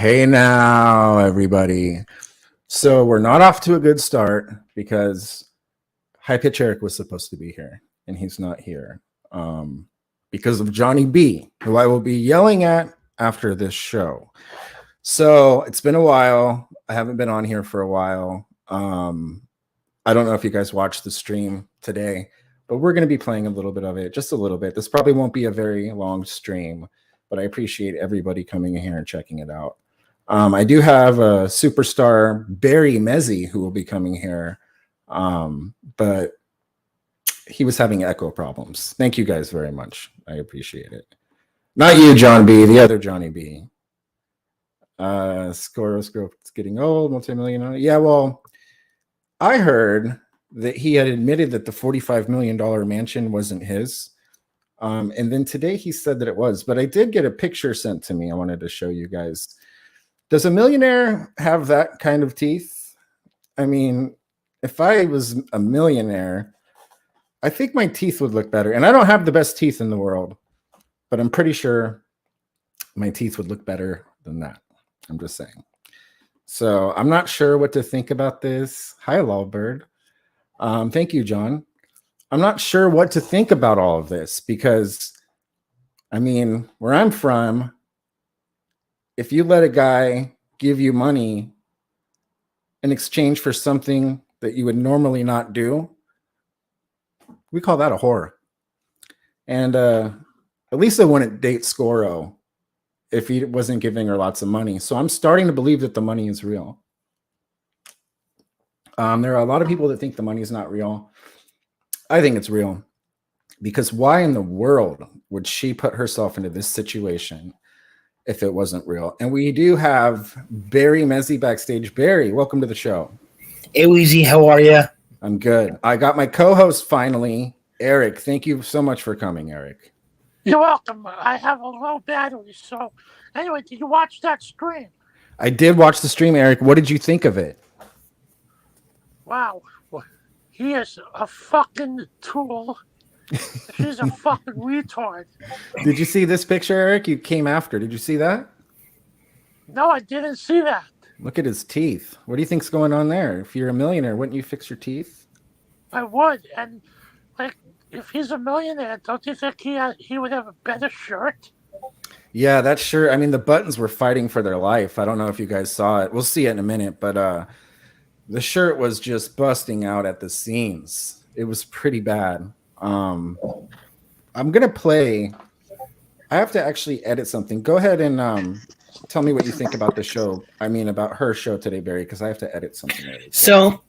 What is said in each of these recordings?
Hey now, everybody. So we're not off to a good start because High Pitch Eric was supposed to be here and he's not here because of Johnny B, who I will be yelling at after this show. So it's been a while. I haven't been on here for a while. I don't know if you guys watched the stream today, but we're going to be playing a little bit of it, just a little bit. This probably won't be a very long stream, but I appreciate everybody coming in here and checking it out. I do have a superstar, Barry Mezzi, who will be coming here, but he was having echo problems. Thank you guys very much. I appreciate it. Not you, John B, the other Johnny B. Zscorro's getting old, multi-millionaire. Yeah, well, I heard that he had admitted that the $45 million mansion wasn't his. And then today he said that it was, but I did get a picture sent to me. I wanted to show you guys. Does a millionaire have that kind of teeth? I mean, if I was a millionaire, I think my teeth would look better. And I don't have the best teeth in the world, but I'm pretty sure my teeth would look better than that. I'm just saying. So I'm not sure what to think about this. Hi, Lawbird. Thank you, John. I'm not sure what to think about all of this because, I mean, where I'm from, if you let a guy give you money in exchange for something that you would normally not do, we call that a whore. And Elisa wouldn't date Zscorro if he wasn't giving her lots of money. So I'm starting to believe that the money is real. There are a lot of people that think the money is not real. I think it's real because why in the world would she put herself into this situation if it wasn't real? And we do have Barry Mezzi backstage. Barry, welcome to the show. Hey, Weezy, how are you? I'm good. I got my co-host finally, Eric. Thank you so much for coming, Eric. You're welcome. I have a low battery. So anyway, did you watch that stream? I did watch the stream, Eric. What did you think of it? Wow. He is a fucking tool. She's a fucking retard. Did you see this picture, Eric? You came after. Did you see that? No, I didn't see that. Look at his teeth. What do you think's going on there? If you're a millionaire, wouldn't you fix your teeth? I would. And, like, if he's a millionaire, don't you think he would have a better shirt? Yeah, that shirt. I mean, the buttons were fighting for their life. I don't know if you guys saw it. We'll see it in a minute. But the shirt was just busting out at the seams. It was pretty bad. I'm going to play. I have to actually edit something. Go ahead and tell me what you think about the show. I mean, about her show today, Barry, because I have to edit something. So,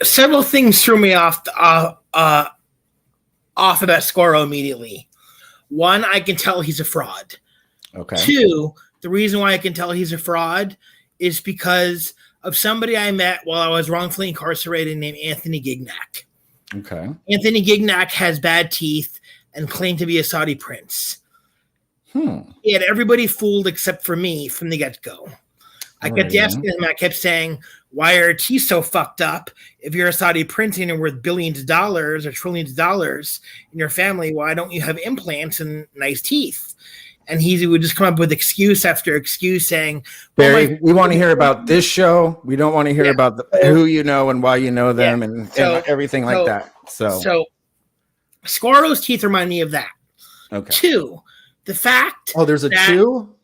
several things threw me off about Zscorro immediately. One, I can tell he's a fraud. Okay. Two, the reason why I can tell he's a fraud is because of somebody I met while I was wrongfully incarcerated named Anthony Gignac. Okay. Anthony Gignac has bad teeth and claimed to be a Saudi prince. He had everybody fooled except for me from the get-go. I kept asking him, I kept saying, why are teeth so fucked up? If you're a Saudi prince and you're worth billions of dollars or trillions of dollars in your family, why don't you have implants and nice teeth? And he would just come up with excuse after excuse saying, Barry, we want to hear about this show. We don't want to hear about who you know and why you know them and everything like that. So Zscorro's teeth remind me of that. Okay. Two, the fact. Oh, there's a two?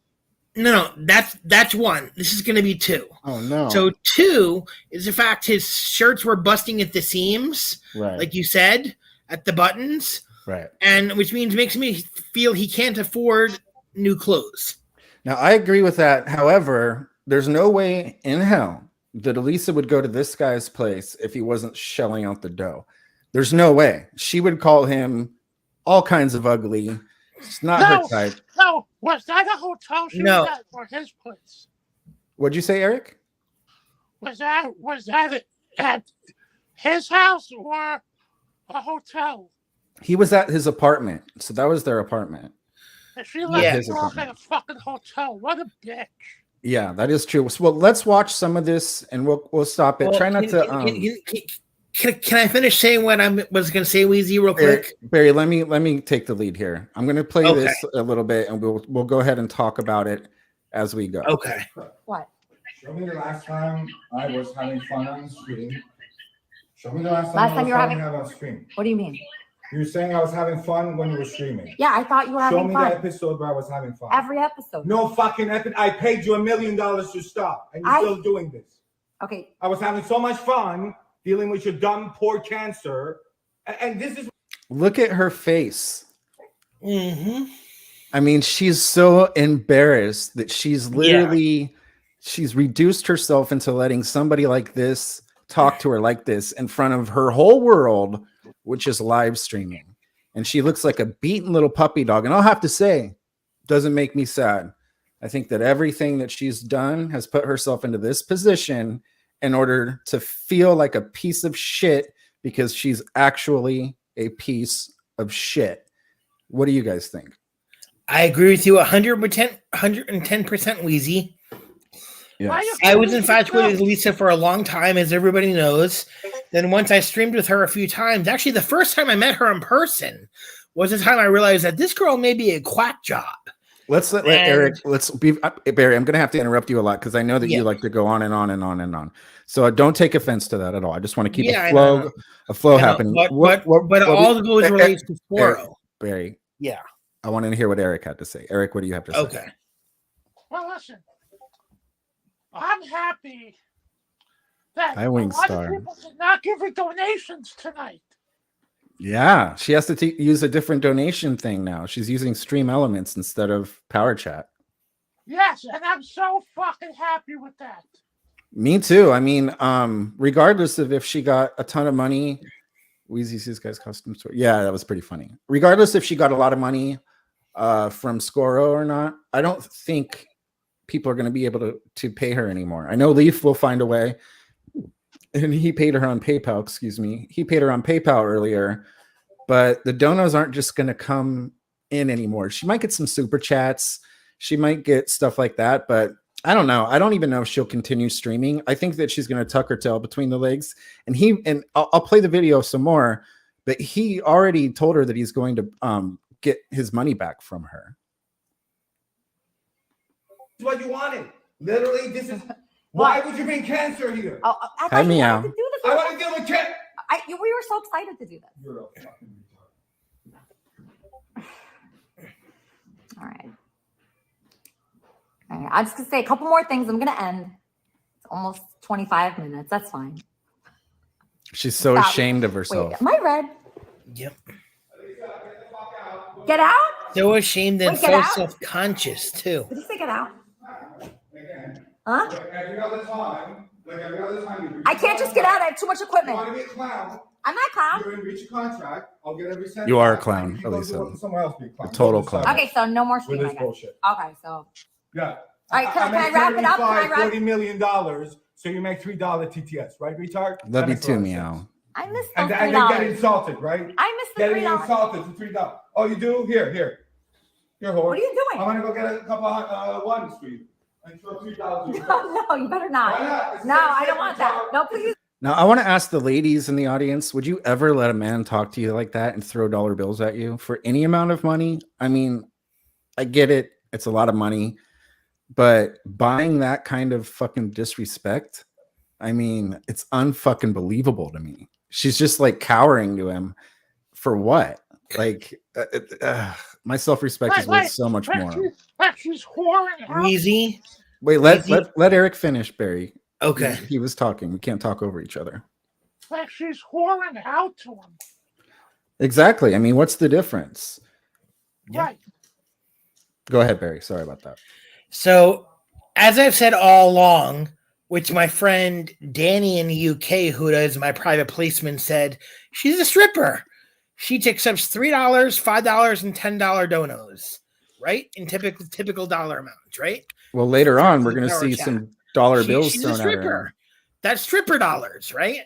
No, that's one. This is going to be two. Oh, no. So two is the fact his shirts were busting at the seams, right, like you said, at the buttons. Right. And which makes me feel he can't afford new clothes. Now, I agree with that. However, there's no way in hell that Elisa would go to this guy's place if he wasn't shelling out the dough. There's no way. She would call him all kinds of ugly. It's not her type. No, was that a hotel she was at or his place? What'd you say, Eric? Was that at his house or a hotel? He was at his apartment, so that was their apartment. And she left him off at a fucking hotel. What a bitch. Yeah, that is true. Well, let's watch some of this, and we'll stop it. Try not to. Can I finish saying what I was going to say, Weezy, real quick? Barry, let me take the lead here. I'm going to play this a little bit, and we'll go ahead and talk about it, as we go. Okay. What? Show me the last time I was having fun on stream. Show me the last Last time time I you was were having having- fun on stream. What do you mean? You were saying I was having fun when you were streaming. Yeah, I thought you were Show having me fun. the episode where I was having fun. Every episode. No fucking episode. I paid you $1 million to stop, and you're still doing this. Okay. I was having so much fun dealing with your dumb, poor cancer, and this is. Look at her face. Mm-hmm. I mean, she's so embarrassed that she's literally she's reduced herself into letting somebody like this talk to her like this in front of her whole world, which is live streaming. And she looks like a beaten little puppy dog. And I'll have to say, doesn't make me sad. I think that everything that she's done has put herself into this position in order to feel like a piece of shit because she's actually a piece of shit. What do you guys think? I agree with you 100%, 110%, Wheezy. Yes. I was infatuated with Lisa for a long time, as everybody knows. Then once I streamed with her a few times, actually the first time I met her in person was the time I realized that this girl may be a quack job. Let's let Eric, let's be Barry. I'm going to have to interrupt you a lot because I know that you like to go on and on and on and on. So don't take offense to that at all. I just want to keep a flow happening. But all of those relates to Zscorro. Barry. Yeah. I want to hear what Eric had to say. Eric, what do you have to say? Okay. Well, listen. I'm happy that Hi, a lot Wingstar. of people did not give her donations tonight. Yeah, she has to use a different donation thing now. She's using Stream Elements instead of Power Chat. Yes, and I'm so fucking happy with that. Me too. I mean, regardless of if she got a ton of money, Wheezy's his guy's custom store. Yeah, that was pretty funny. Regardless if she got a lot of money from Zscorro or not, I don't think people are going to be able to pay her anymore. I know Leaf will find a way, and he paid her on PayPal. Excuse me, he paid her on PayPal earlier, but the donos aren't just going to come in anymore. She might get some super chats, she might get stuff like that, but I don't know. I don't even know if she'll continue streaming. I think that she's going to tuck her tail between the legs, and I'll play the video some more. But he already told her that he's going to get his money back from her. What you wanted. Literally, this is why would you bring cancer here? I Hi, thought you Meow. wanted to do this. I want to deal with cancer. We were so excited to do this. You're a fucking retard. All right. I'm just gonna say a couple more things. I'm gonna end. It's almost 25 minutes. That's fine. She's so ashamed of herself. Wait, am I red? Yep. Get out? So ashamed and Wait, get so out? self-conscious too. Did you say get out? Again, Huh? like every other time, you I can't just get out. I have too much You equipment. want to be a clown? I'm not a clown. You're going to reach a contract. I'll get every cent. You are a back. clown, You go Elisa. do it somewhere else, be a clown. A total Go clown. decide Okay, so no more With stream, this I guess. bullshit. Okay, so Yeah. all right, can I make wrap it up? Can I wrap $40 million, so you make $3 TTS, right, retard? Love That you makes a too, lot of Meow. sense. I missed And those then get $3. insulted, right? I missed the Getting $3. insulted for $3. Oh, you do? Here. Here, whore. What are you I'm doing? gonna go get a couple of ones for you. And throw $3. No, you better Why not. not? It's No, the I same don't want that. retard. No, please. Now, I want to ask the ladies in the audience, would you ever let a man talk to you like that and throw dollar bills at you for any amount of money? I mean, I get it. It's a lot of money. But buying that kind of fucking disrespect, I mean, it's unfucking believable to me. She's just like cowering to him for what? Like, my self-respect is worth so much more. She's whoring out. Wheezy. Wait, let Eric finish, Barry. Okay. He was talking. We can't talk over each other. Like she's whoring out to him. Exactly. I mean, what's the difference? Right. Go ahead, Barry. Sorry about that. So, as I've said all along, which my friend Danny in the UK, who does my private placement, said, she's a stripper. She accepts $3, $5, and $10 donos, right? In typical dollar amounts, right? Well, later on, we're Power going to see chat. some dollar bills She's thrown a at her. stripper. That's stripper dollars, right?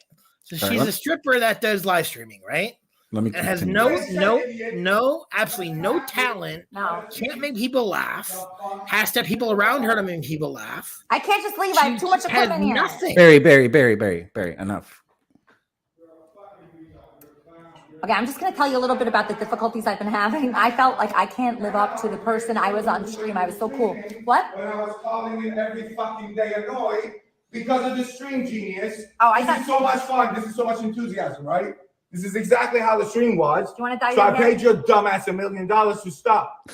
So All right, she's a stripper that does live streaming, right? Let me And has continue. absolutely no talent. No. Can't make people laugh. Has to have people around her to make people laugh. I can't just leave. I have too much She has equipment here. nothing. Barry, enough. Okay, I'm just going to tell you a little bit about the difficulties I've been having. I felt like I can't live up to the person I was on stream. I was so cool. What? When I was calling in every fucking day annoyed because of the stream, genius. Oh, I This thought- is so much fun. This is so much enthusiasm, right? This is exactly how the stream was. Do you want to So I dive paid your dumbass $1 million to stop.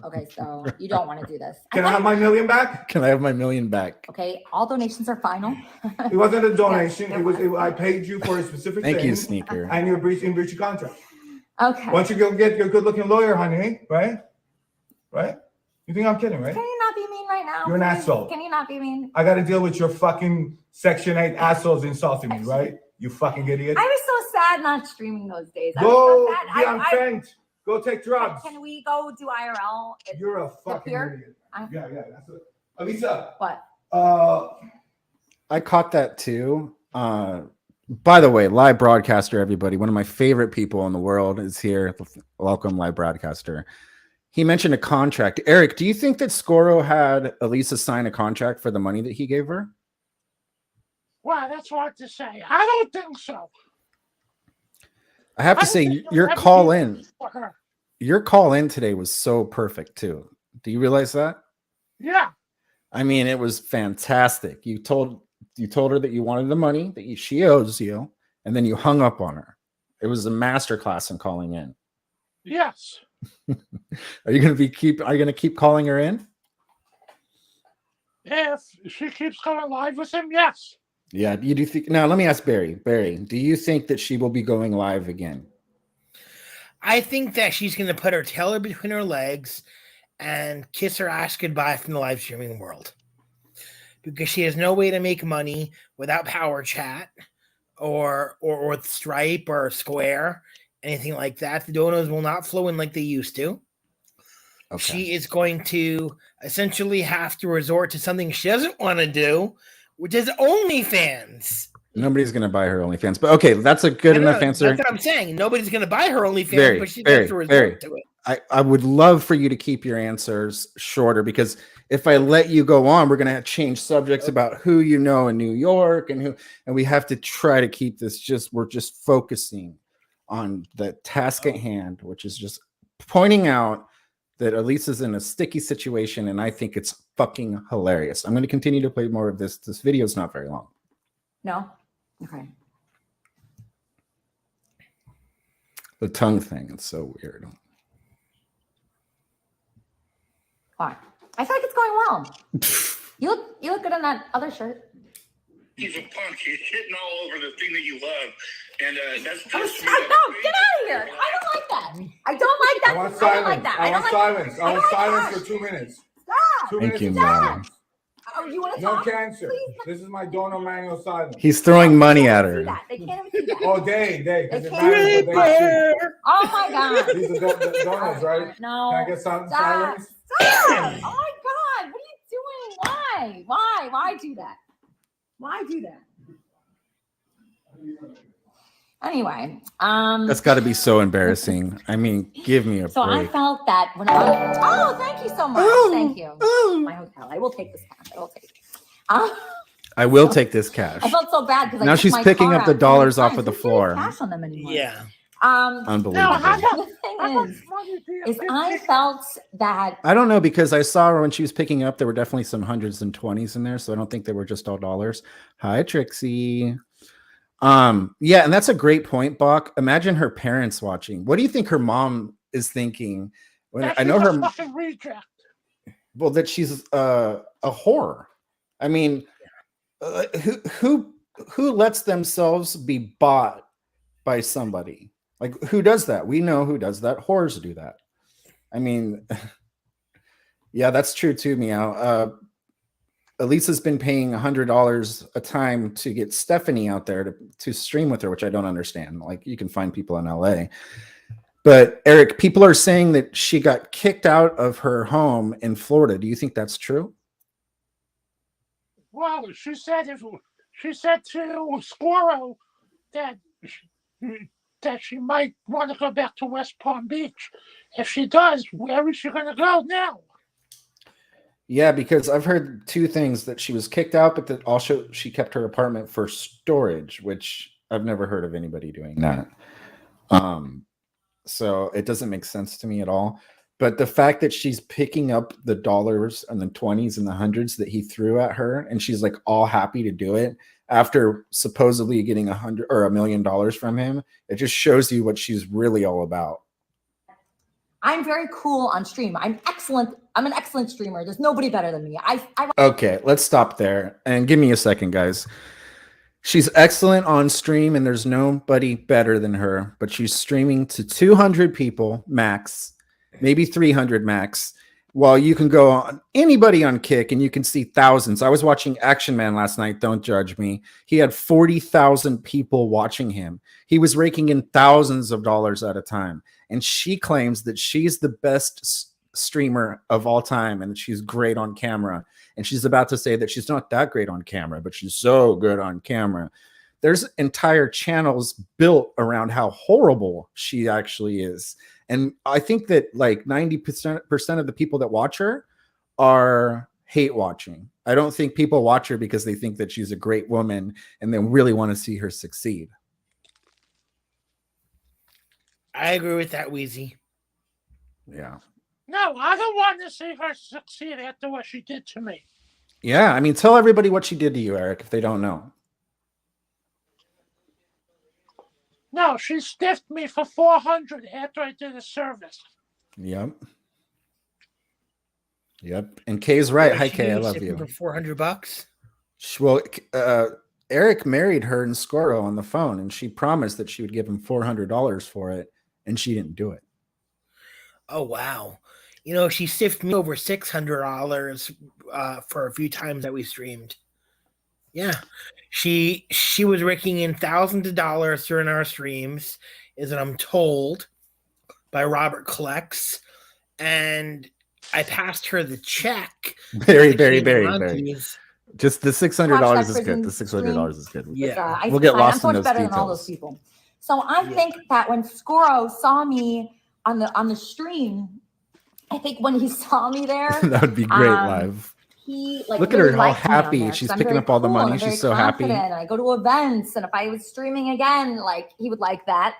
Okay, so you don't want to do this. Can I have my million back? Can I have my million back? Okay, all donations are final. It wasn't a donation. Yeah, It was. I paid you for a specific Thank thing. you, Sneaker. And you're breaching your contract. Okay. Once you go get your good-looking lawyer, honey, right? Right? You think I'm kidding, right? Can you not be mean right now? You're an please? asshole. Can you not be mean? I got to deal with your fucking Section 8 assholes insulting me, right? You fucking idiot. I was so sad not streaming those days. I Go was so be sad. on Fent. Go take drugs. Can we go do IRL? You're a fucking pier? idiot. Yeah, that's it. Elisa, What? I caught that too. By the way, live broadcaster, everybody. One of my favorite people in the world is here. Welcome, live broadcaster. He mentioned a contract. Eric, do you think that Zscorro had Elisa sign a contract for the money that he gave her? Well, that's hard to say. I don't think so. I have to say, your call in today was so perfect too. Do you realize that? Yeah. I mean, it was fantastic. You told her that you wanted the money that she owes you, and then you hung up on her. It was a masterclass in calling in. Yes. Are you going to keep calling her in? If she keeps going live with him, yes. Yeah. You do think? Now, let me ask Barry. Barry, do you think that she will be going live again? I think that she's going to put her tail between her legs and kiss her ass goodbye from the live streaming world, because she has no way to make money without Power Chat or Stripe or Square, anything like that. The donos will not flow in like they used to. Okay. She is going to essentially have to resort to something she doesn't want to do, which is OnlyFans. Nobody's going to buy her OnlyFans, but okay, that's a good enough answer. That's what I'm saying. Nobody's going to buy her OnlyFans, but she's going to resort to it. I would love for you to keep your answers shorter, because if I let you go on, we're going to change subjects about who you know in New York and we have to try to keep this we're just focusing on the task at hand, which is just pointing out that Elisa's in a sticky situation, and I think it's fucking hilarious. I'm going to continue to play more of this. This video is not very long. No? Okay. The tongue thing, it's so weird. Why? I feel like it's going well. You look good in that other shirt. He's a punk. He's hitting all over the thing that you love. And that's No, get out of here. I don't like that. I don't like that. I want I don't silence. like that. I want silence. I want silence that. for 2 minutes. Stop. 2 Thank minutes you, of Mom. silence. Oh, you want to No talk? cancer. Please. This is my donor manual silence. He's throwing money at See her. that. They can't even see that. Oh, they. Because it They matters what they see. Oh my God. These are the donors, right? No. Can I get some Stop. silence? Stop. Oh my God. What are you doing? Why? Why do that? Why do that? Anyway, That's got to be so embarrassing. I mean, give me a so I break. felt that when oh, thank you so much. Thank you. My hotel. I will take this cash. I will take it. I will take this cash. I felt so bad because Now she's picking up the dollars off of the floor. Cash on them anymore. Yeah. Unbelievable. The thing is I felt that I don't know, because I saw her when she was picking up. There were definitely some hundreds and 20s in there, so I don't think they were just all dollars. Hi, Trixie. Yeah, and that's a great point, Bach. Imagine her parents watching. What do you think her mom is thinking? When I know her fucking reject. Well, that she's a whore. I mean, who lets themselves be bought by somebody? Like, who does that? We know who does that. Whores do that. I mean, yeah, that's true too, Meow. Elisa's been paying $100 a time to get Stephanie out there to stream with her, which I don't understand. Like, you can find people in LA. But Eric, people are saying that she got kicked out of her home in Florida. Do you think that's true? Well, she said to Zscorro that she might want to go back to West Palm Beach. If she does, where is she going to go now? Yeah, because I've heard two things: that she was kicked out, but that also she kept her apartment for storage, which I've never heard of anybody doing that. So it doesn't make sense to me at all. But the fact that she's picking up the dollars and the 20s and the hundreds that he threw at her, and she's like all happy to do it after supposedly getting $100 or $1 million from him, it just shows you what she's really all about. I'm very cool on stream. I'm excellent. I'm an excellent streamer. There's nobody better than me. Okay, let's stop there and give me a second, guys. She's excellent on stream and there's nobody better than her, but she's streaming to 200 people max, maybe 300 max, while you can go on anybody on Kick and you can see thousands. I was watching Action Man last night. Don't judge me. He had 40,000 people watching him. He was raking in thousands of dollars at a time. And she claims that she's the best streamer of all time and that she's great on camera. And she's about to say that she's not that great on camera, but she's so good on camera. There's entire channels built around how horrible she actually is. And I think that like 90% of the people that watch her are hate watching. I don't think people watch her because they think that she's a great woman and they really want to see her succeed. I agree with that, Wheezy. Yeah. No, I don't want to see her succeed after what she did to me. Yeah, I mean, tell everybody what she did to you, Eric, if they don't know. No, she stiffed me for $400 after I did a service. Yep. And Kay's right. Hi, She Kay. I gave love Sippy you. for $400. Well, Eric married her in Zscorro on the phone, and she promised that she would give him $400 for it, and she didn't do it. Oh, wow. You know, she stiffed me over $600 for a few times that we streamed. Yeah. She was raking in thousands of dollars during our streams, is what I'm told, by Robert Collects. And I passed her the check. Very. Just the $600 is good. The $600 is good. Yeah. We'll get lost in those better details. than all those people. So I think that when Zscorro saw me on the stream, I think when he saw me there, that would be great live. He like look at really her, how liked me on happy there, she's 'cause I'm picking very up all the cool money. and very She's so happy. confident, and I go to events, and if I was streaming again, like he would like that.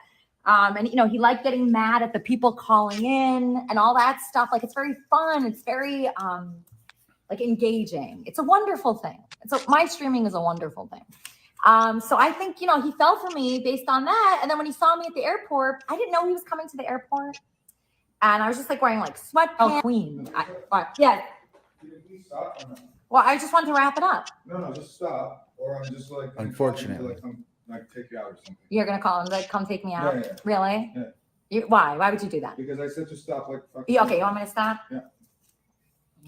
And you know, he liked getting mad at the people calling in and all that stuff. Like it's very fun. It's very like engaging. It's a wonderful thing. My streaming is a wonderful thing. So I think, you know, he fell for me based on that. And then when he saw me at the airport, I didn't know he was coming to the airport. And I was just like wearing like sweatpants. Queen. Yeah. Well, I just wanted to wrap it up. No, just stop. Or I'm just like, Unfortunately. Like take you out or something. You're going to call him, like, come take me out? Yeah. Really? Yeah. Why? Why would you do that? Because I said to stop like Okay, you want me to stop? Yeah.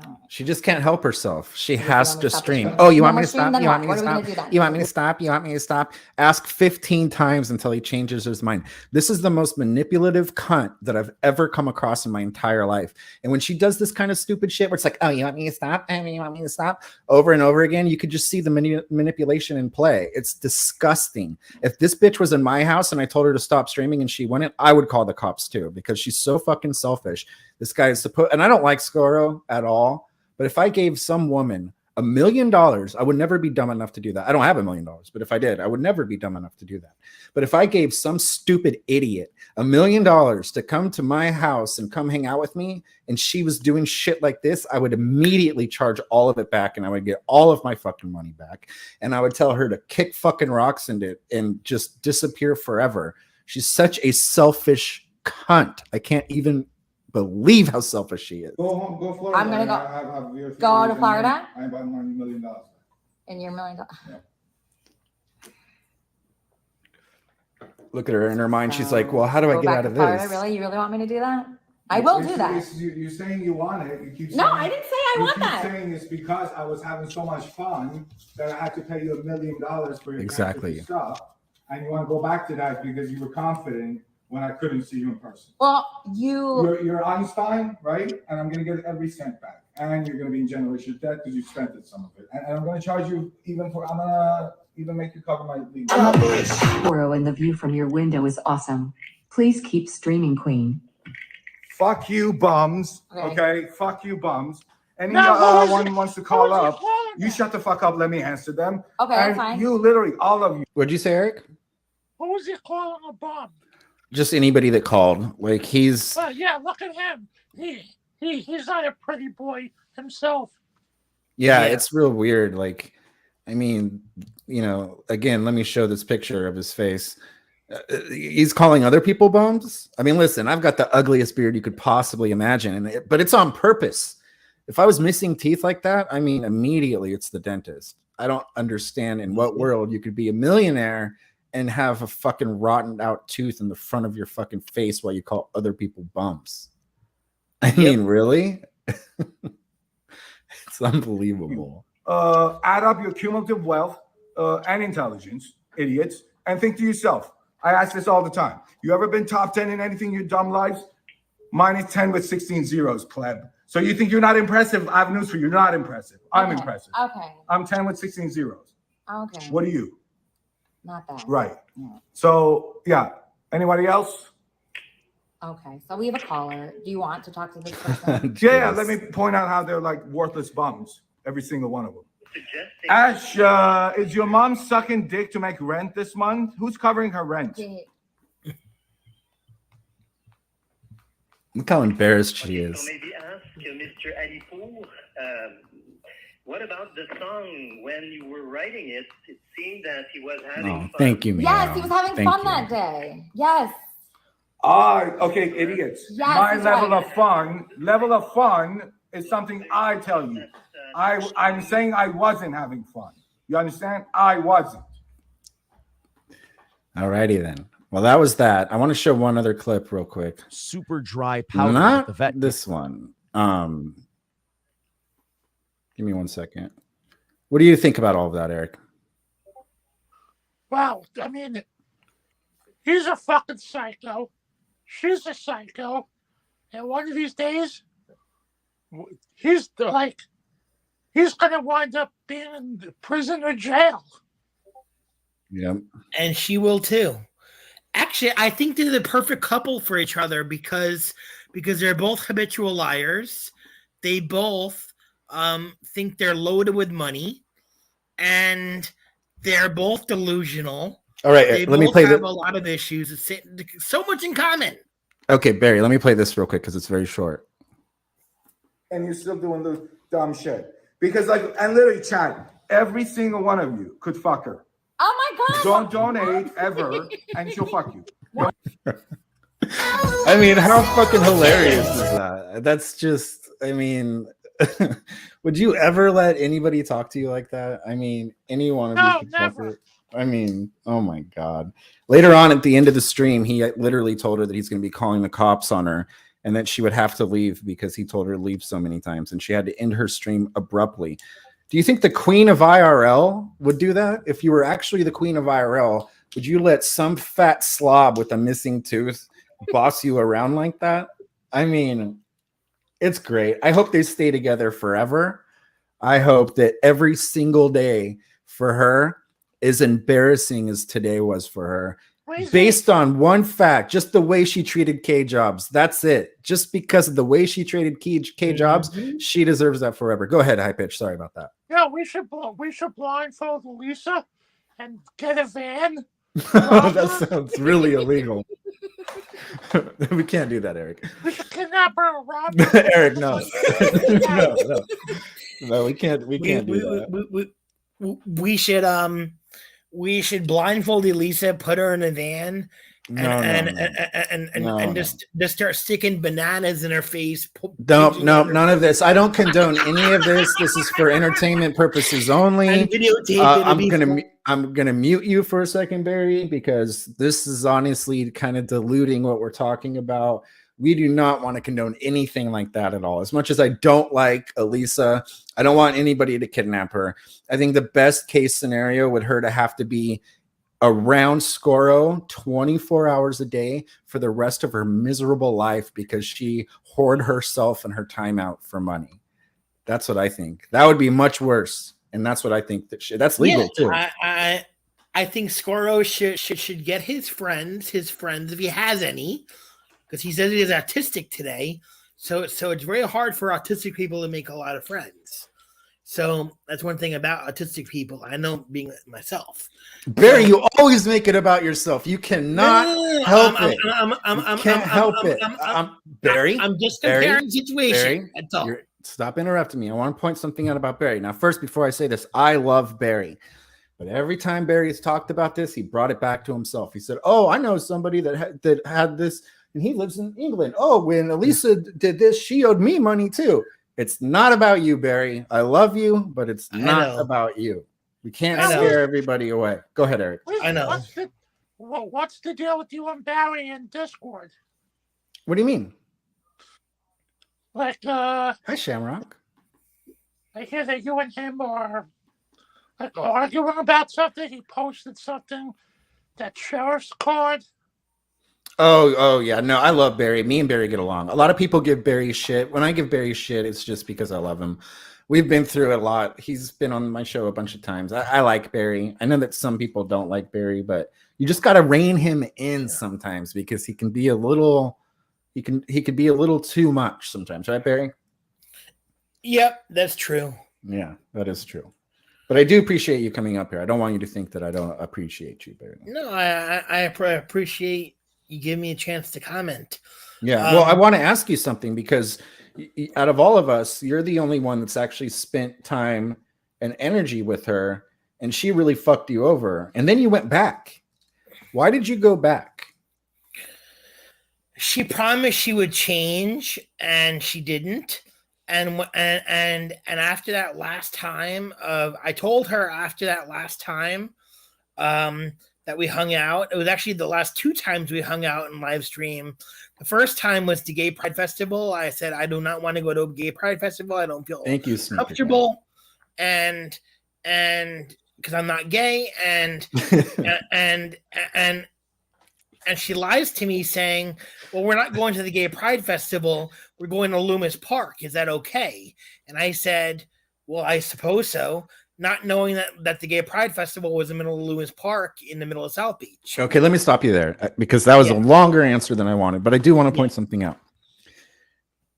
No. She just can't help herself. She You has want me to to stop stream. the Oh, you No want me more to stream, stop? then You want what? me to What are we stop? gonna do then? You want me to stop? You want me to stop? Ask 15 times until he changes his mind. This is the most manipulative cunt that I've ever come across in my entire life. And when she does this kind of stupid shit where it's like, oh, you want me to stop? You want me to stop? Over and over again, you could just see the manipulation in play. It's disgusting. If this bitch was in my house and I told her to stop streaming and she wouldn't, I would call the cops too, because she's so fucking selfish. This guy is supposed, and I don't like Zscorro at all. But if I gave some woman $1 million, I would never be dumb enough to do that. I don't have $1 million, but if I did, I would never be dumb enough to do that. But if I gave some stupid idiot $1 million to come to my house and come hang out with me, and she was doing shit like this, I would immediately charge all of it back, and I would get all of my fucking money back. And I would tell her to kick fucking rocks and just disappear forever. She's such a selfish cunt. I can't even believe how selfish she is. Go home, go Florida. I'm gonna go to Florida. I buy my $1 million. And your $1 million. Yeah. Look at her in her mind. She's like, well, how do I Go get back out to of Florida? this? Really? You really want me to do that? I will do that. You're saying you want it. You keep No, saying, I didn't say I want that. You keep saying it's because I was having so much fun that I had to pay you $1 million for your Exactly. stuff. And you want to go back to that because you were confident when I couldn't see you in person. Well, You're Einstein, right? And I'm going to get every cent back. And you're going to be in generational debt because you spent it, some of it. And I'm going to charge you I'm going to even make you cover my legal. Zscorro, and the view from your window is awesome. Please keep streaming, Queen. Fuck you, bums. Okay. Okay? Fuck you, bums. Any Now, one wants to call up, you shut the fuck up. Let me answer them. okay, that's And fine. you literally, all of you. What'd you say, Eric? Who was he calling a bum? Just anybody that called. Like he's Well, yeah, look at him. He's not a pretty boy himself. yeah, Yeah. it's real weird. Like, I mean, again, let me show this picture of his face. He's calling other people bums. I mean, listen, I've got the ugliest beard you could possibly imagine, but it's on purpose. If I was missing teeth like that, I mean, immediately it's the dentist. I don't understand in what world you could be a millionaire and have a fucking rotten out tooth in the front of your fucking face while you call other people bums. I mean, really? It's unbelievable. Add up your cumulative wealth and intelligence, idiots, and think to yourself. I ask this all the time. You ever been top 10 in anything in your dumb lives? Mine is 10 with 16 zeros, pleb. So you think you're not impressive? I have news for you. You're not impressive. I'm impressive. Okay. I'm 10 with 16 zeros. Okay. What are you? Not bad. Right. Yeah. So, yeah. Anybody else? Okay. So we have a caller. Do you want to talk to this person? Yeah, let me point out how they're like worthless bums. Every single one of them. Suggesting Ash, is your mom sucking dick to make rent this month? Who's covering her rent? Look how embarrassed she Okay, is. so maybe ask Mr. Alipour, what about the song? When you were writing it, it seemed that he was having fun. Thank you, Yes, he was having fun that day. Yes. Okay, idiots. Yes, My he's level right. of fun is something I tell you. I'm saying I wasn't having fun. You understand? I wasn't. Alrighty then. Well, that was that. I want to show one other clip real quick. Super dry powder. Not the vet this one. Give me 1 second. What do you think about all of that, Eric? Wow, I mean, he's a fucking psycho. She's a psycho. And one of these days, he's gonna wind up being in prison or jail. Yep. And she will too. Actually, I think they're the perfect couple for each other because they're both habitual liars. They both think they're loaded with money, and they're both delusional. All right, They let me both play have a lot of issues. It's so much in common. Okay, Barry, let me play this real quick because it's very short. And you're still doing the dumb shit. Because and literally, Chad, every single one of you could fuck her. Oh my God. Don't donate ever, and she'll fuck you. I mean, how fucking hilarious is that? That's just, I mean, would you ever let anybody talk to you like that? I mean, any one of you could fuck her. I mean, oh my God. Later on at the end of the stream, he literally told her that he's going to be calling the cops on her and that she would have to leave because he told her to leave so many times and she had to end her stream abruptly. Do you think the queen of IRL would do that? If you were actually the queen of IRL, would you let some fat slob with a missing tooth boss you around like that? I mean, it's great. I hope they stay together forever. I hope that every single day for her is embarrassing as today was for her. Based on one fact, just the way she treated K Jobs. That's it. Just because of the way she treated K Jobs, she deserves that forever. Go ahead, High Pitch. Sorry about that. Yeah, we should blindfold Elisa and get a van. That sounds really illegal. We can't do that, Eric. We should kidnap her and rob her. Eric, no. No, we can't do that. We should blindfold Elisa, put her in a van, and just start sticking bananas in her face. None of this. I don't condone any of this. This is for entertainment purposes only. I'm gonna mute you for a second, Barry, because this is honestly kind of diluting what we're talking about. We do not want to condone anything like that at all. As much as I don't like Elisa, I don't want anybody to kidnap her. I think the best case scenario would her to have to be around Zscorro 24 hours a day for the rest of her miserable life because she hoarded herself and her time out for money. That's what I think. That would be much worse. And that's what I think that's legal too. I think Zscorro should get his friends if he has any, because he says he is autistic today. So it's very hard for autistic people to make a lot of friends. So that's one thing about autistic people. I know being myself. Barry, you always make it about yourself. You cannot help it. You can't help it. Barry, I'm just comparing situation. Barry, That's all. stop interrupting me. I want to point something out about Barry. Now, first, before I say this, I love Barry. But every time Barry has talked about this, he brought it back to himself. He said, "Oh, I know somebody that had this, and he lives in England. Oh, when Elisa did this, she owed me money too." It's not about you, Barry. I love you, but it's not about you. We can't scare everybody away. Go ahead, Eric. I know. What's the deal with you and Barry in Discord? What do you mean? Like, Hi, Shamrock. I hear that you and him are like arguing about something. He posted something that sheriff's card. Oh, yeah. No, I love Barry. Me and Barry get along. A lot of people give Barry shit. When I give Barry shit, it's just because I love him. We've been through it a lot. He's been on my show a bunch of times. I like Barry. I know that some people don't like Barry, but you just got to rein him in sometimes because he can be a little, he could be a little too much sometimes, right, Barry? Yep, that's true. Yeah, that is true. But I do appreciate you coming up here. I don't want you to think that I don't appreciate you, Barry. No, I appreciate you give me a chance to comment. Yeah. Well, I want to ask you something because out of all of us, you're the only one that's actually spent time and energy with her, and she really fucked you over. And then you went back. Why did you go back? She promised she would change, and she didn't. And after that last time I told her after that last time that we hung out. It was actually the last 2 times we hung out in live stream. The first time was the Gay Pride Festival. I said, I do not want to go to a Gay Pride Festival. I don't feel comfortable. And because I'm not gay. And she lies to me saying, well, we're not going to the Gay Pride Festival. We're going to Loomis Park. Is that okay? And I said, well, I suppose so. Not knowing that the Gay Pride Festival was in the middle of Loomis Park in the middle of South Beach. Okay, let me stop you there because that was a longer answer than I wanted, but I do want to point something out.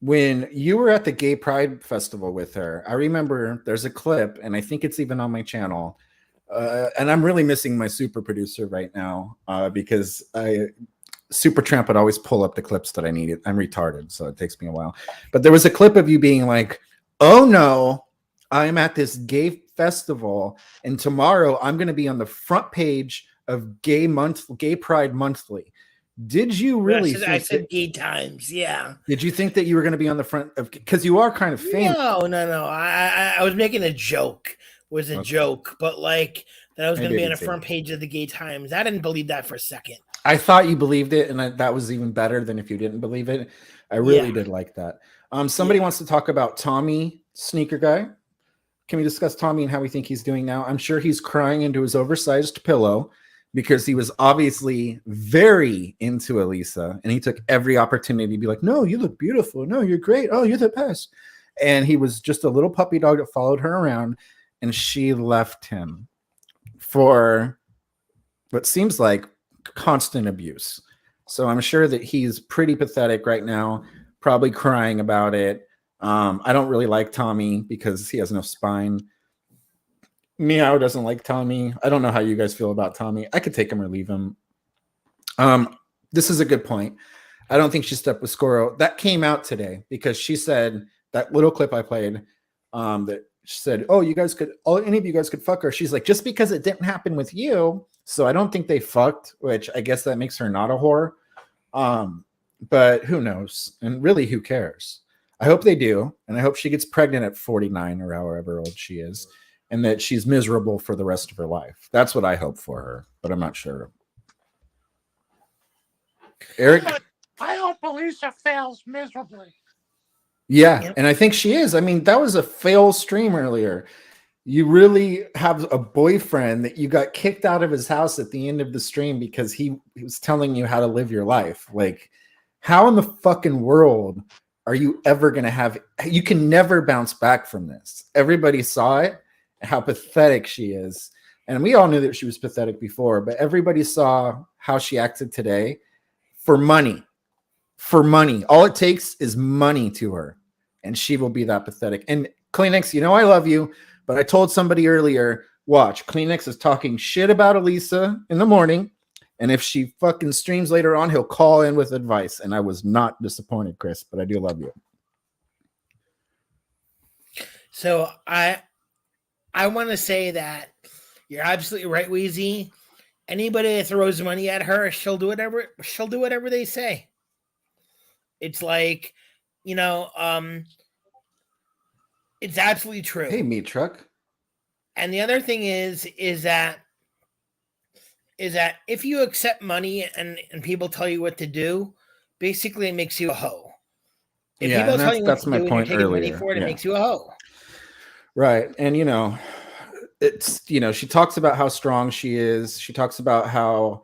When you were at the Gay Pride Festival with her, I remember there's a clip, and I think it's even on my channel, and I'm really missing my super producer right now because Supertramp would always pull up the clips that I needed. I'm retarded, so it takes me a while. But there was a clip of you being like, oh no, I'm at this gay festival, and tomorrow I'm going to be on the front page of Gay Pride Monthly. Did you really? I said Gay Times, yeah. Did you think that you were going to be on the front of? Because you are kind of famous. No. I was making a joke. It was a joke, but like that I was going to be on the front page of the Gay Times. I didn't believe that for a second. I thought you believed it, and that was even better than if you didn't believe it. I really did like that. Somebody wants to talk about Tommy Sneaker Guy. Can we discuss Tommy and how we think he's doing now? I'm sure he's crying into his oversized pillow because he was obviously very into Elisa, and he took every opportunity to be like, no, you look beautiful. No, you're great. Oh, you're the best. And he was just a little puppy dog that followed her around, and she left him for what seems like constant abuse. So I'm sure that he's pretty pathetic right now, probably crying about it. I don't really like Tommy because he has no spine. Meow doesn't like Tommy. I don't know how you guys feel about Tommy. I could take him or leave him. This is a good point. I don't think she stepped with Zscorro. That came out today because she said that little clip I played that she said, oh, any of you guys could fuck her. She's like, just because it didn't happen with you. So I don't think they fucked, which I guess that makes her not a whore. But who knows? And really, who cares? I hope they do. And I hope she gets pregnant at 49 or however old she is, and that she's miserable for the rest of her life. That's what I hope for her, but I'm not sure. Eric? I hope Elisa fails miserably. Yeah, and I think she is. I mean, that was a fail stream earlier. You really have a boyfriend that you got kicked out of his house at the end of the stream because he was telling you how to live your life. Like, how in the fucking world are you ever going to have? You can never bounce back from this. Everybody saw it, how pathetic she is. And we all knew that she was pathetic before, but everybody saw how she acted today for money. For money. All it takes is money to her, and she will be that pathetic. And Kleenex, you know I love you, but I told somebody earlier, watch, Kleenex is talking shit about Elisa in the morning, and if she fucking streams later on, he'll call in with advice. And I was not disappointed, Chris, but I do love you. So I want to say that you're absolutely right, Wheezy. Anybody that throws money at her, she'll do whatever they say. It's like, you know, it's absolutely true. Hey, meat truck. And the other thing is that if you accept money and people tell you what to do, basically it makes you a hoe. If Yeah, people and tell you what that's to my do point and you're taking money earlier. for it, it Yeah. makes you a hoe. Right. And, you know, it's, you know, she talks about how strong she is. She talks about how,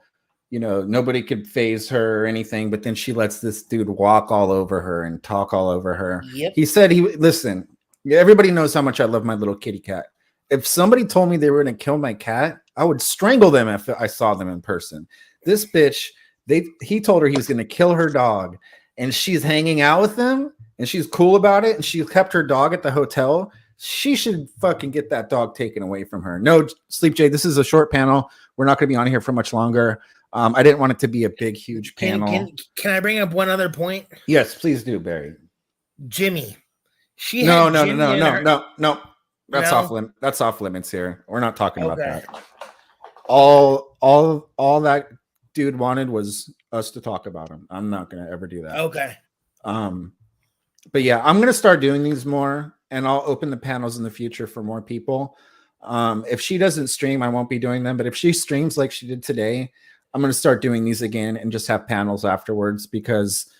you know, nobody could phase her or anything, but then she lets this dude walk all over her and talk all over her. Yep. He said listen, everybody knows how much I love my little kitty cat. If somebody told me they were going to kill my cat, I would strangle them if I saw them in person. This bitch, he told her he was going to kill her dog, and she's hanging out with him and she's cool about it. And she kept her dog at the hotel. She should fucking get that dog taken away from her. No, Sleep Jay, this is a short panel. We're not going to be on here for much longer. I didn't want it to be a big, huge panel. Can I bring up one other point? Yes, please do, Barry. Jimmy. No. That's off limits here. We're not talking about that. All that dude wanted was us to talk about him. I'm not going to ever do that. Okay. But yeah, I'm going to start doing these more, and I'll open the panels in the future for more people. If she doesn't stream, I won't be doing them. But if she streams like she did today, I'm going to start doing these again and just have panels afterwards, because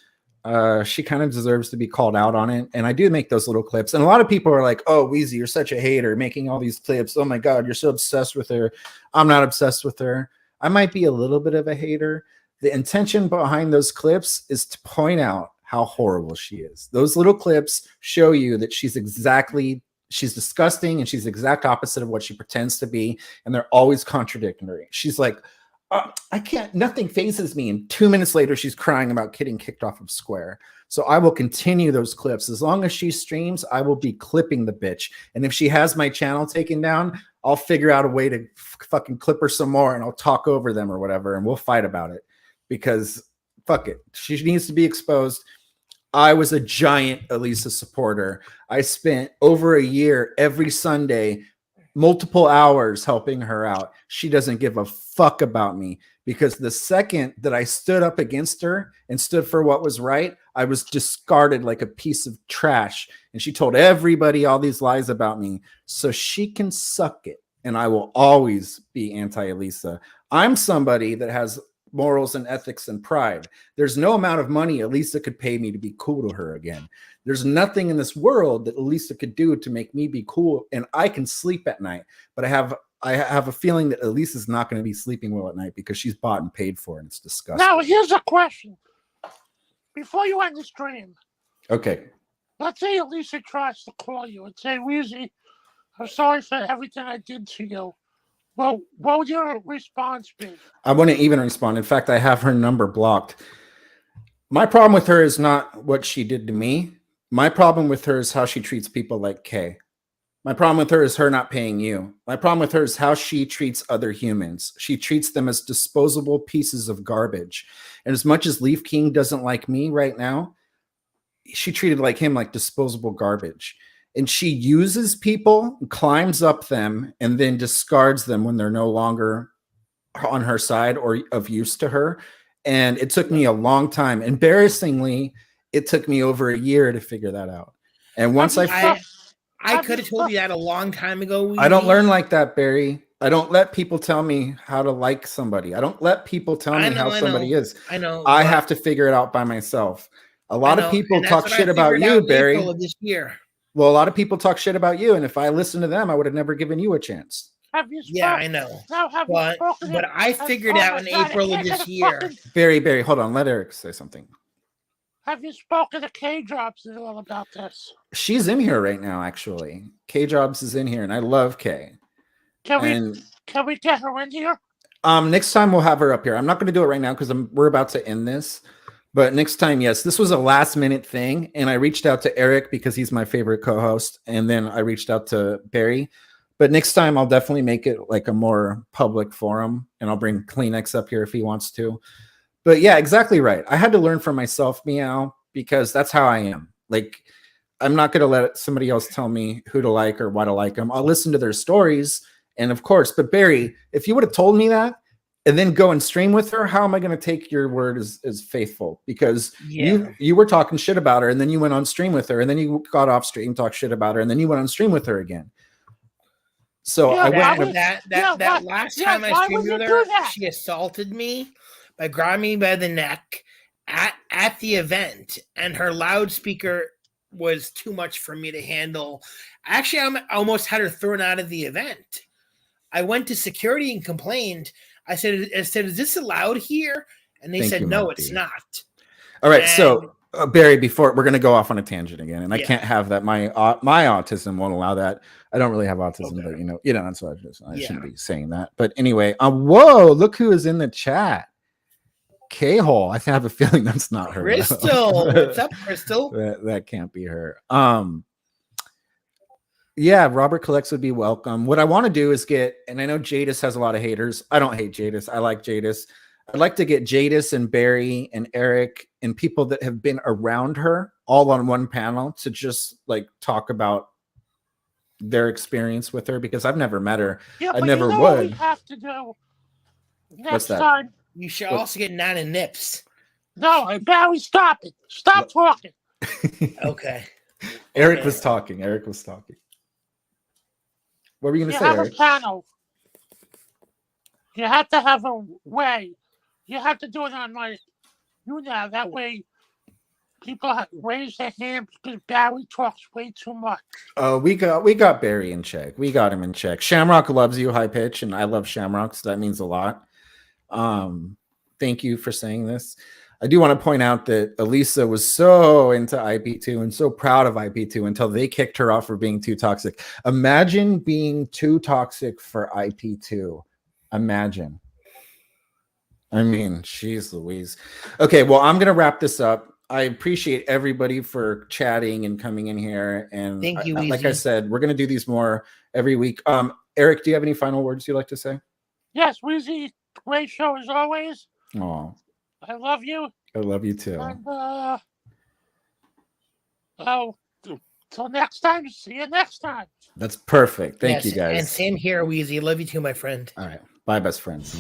she kind of deserves to be called out on it. And I do make those little clips. And a lot of people are like, oh, Weezy, you're such a hater making all these clips. Oh my God, you're so obsessed with her. I'm not obsessed with her. I might be a little bit of a hater. The intention behind those clips is to point out how horrible she is. Those little clips show you that she's disgusting, and she's the exact opposite of what she pretends to be. And they're always contradictory. She's like, I can't, nothing phases me. And 2 minutes later, she's crying about getting kicked off of Square. So I will continue those clips. As long as she streams, I will be clipping the bitch. And if she has my channel taken down, I'll figure out a way to fucking clip her some more, and I'll talk over them or whatever. And we'll fight about it, because fuck it. She needs to be exposed. I was a giant Elisa supporter. I spent over a year every Sunday, multiple hours helping her out. She doesn't give a fuck about me, because the second that I stood up against her and stood for what was right, I was discarded like a piece of trash. And she told everybody all these lies about me. So she can suck it. And I will always be anti-Elisa. I'm somebody that has morals and ethics and pride. There's no amount of money Elisa could pay me to be cool to her again. There's nothing in this world that Elisa could do to make me be cool, and I can sleep at night. But I have a feeling that Elisa's not going to be sleeping well at night, because she's bought and paid for it, and it's disgusting. Now, here's a question. Before you end the stream, okay. Let's say Elisa tries to call you and say, Weezy, I'm sorry for everything I did to you. Well, what would your response be? I wouldn't even respond. In fact, I have her number blocked. My problem with her is not what she did to me. My problem with her is how she treats people like Kay. My problem with her is her not paying you. My problem with her is how she treats other humans. She treats them as disposable pieces of garbage. And as much as Leaf King doesn't like me right now, she treated him like disposable garbage. And she uses people, climbs up them, and then discards them when they're no longer on her side or of use to her. And it took me a long time. Embarrassingly, it took me over a year to figure that out. And once I could have told you that a long time ago. I don't learn like that, Barry. I don't let people tell me how to like somebody. I don't let people tell me how somebody is. I know. I have to figure it out by myself. A lot of people talk shit about you, Barry. This year. Well, a lot of people talk shit about you, and if I listened to them, I would have never given you a chance. Yeah, I know. But I figured out in April of this year. Barry, hold on. Let Eric say something. Have you spoken to K-Jobs at all about this? She's in here right now, actually. K-Jobs is in here, and I love Kay. Can we get her in here? Next time we'll have her up here. I'm not going to do it right now because we're about to end this. But next time, yes, this was a last minute thing. And I reached out to Eric because he's my favorite co-host. And then I reached out to Barry. But next time I'll definitely make it like a more public forum, and I'll bring Kleenex up here if he wants to. But yeah, exactly right. I had to learn for myself, Meow, because that's how I am. Like, I'm not going to let somebody else tell me who to like or why to like them. I'll listen to their stories. And of course, but Barry, if you would have told me that and then go and stream with her, how am I going to take your word as faithful? Because you were talking shit about her, and then you went on stream with her, and then you got off stream, talked shit about her, and then you went on stream with her again. So Yeah, I why went. would- That last time I why streamed would with you her, do that? she assaulted me by grabbing me by the neck at the event, and her loudspeaker was too much for me to handle. Actually, I almost had her thrown out of the event. I went to security and complained. I said, "Is this allowed here?" And they Thank said, you, "No, Mark it's D. not." All right, And- so Barry, before we're going to go off on a tangent again, and I Yeah. can't have that. My autism won't allow that. I don't really have autism, Okay. but you know, that's what I Yeah. shouldn't be saying that. But anyway, whoa, look who is in the chat. K-hole. I have a feeling that's not her. Crystal, what's up, Crystal? That can't be her. Yeah, Robert Collects would be welcome. What I want to do is get, and I know Jadis has a lot of haters. I don't hate Jadis. I like Jadis. I'd like to get Jadis and Barry and Eric and people that have been around her all on one panel to just like talk about their experience with her, because I've never met her. Yeah, I but never you know what we would. have to do next What's that? time? You should What? also get Nana Nips. No, Barry, stop it. Stop talking. Okay. Eric was talking. What were you going to You say, have Eric? a panel. You have to have a way. You have to do it on like you now. That way, people raise their hand because Barry talks way too much. We got Barry in check. We got him in check. Shamrock loves you, High Pitch, and I love Shamrock, so that means a lot. Thank you for saying this. I do want to point out that Elisa was so into IP2 and so proud of IP2 until they kicked her off for being too toxic. Imagine being too toxic for IP2. Imagine. I mean, jeez Louise. Okay, well, I'm going to wrap this up. I appreciate everybody for chatting and coming in here. And Thank you, like I Weezy. said, we're going to do these more every week. Eric, do you have any final words you'd like to say? Yes, Weezy, great show as always. Oh, I love you. I love you too. And till next time. See you next time. That's perfect. Thank Yes, you guys. And same here, Weezy. Love you too, my friend. All right. Bye, best friends.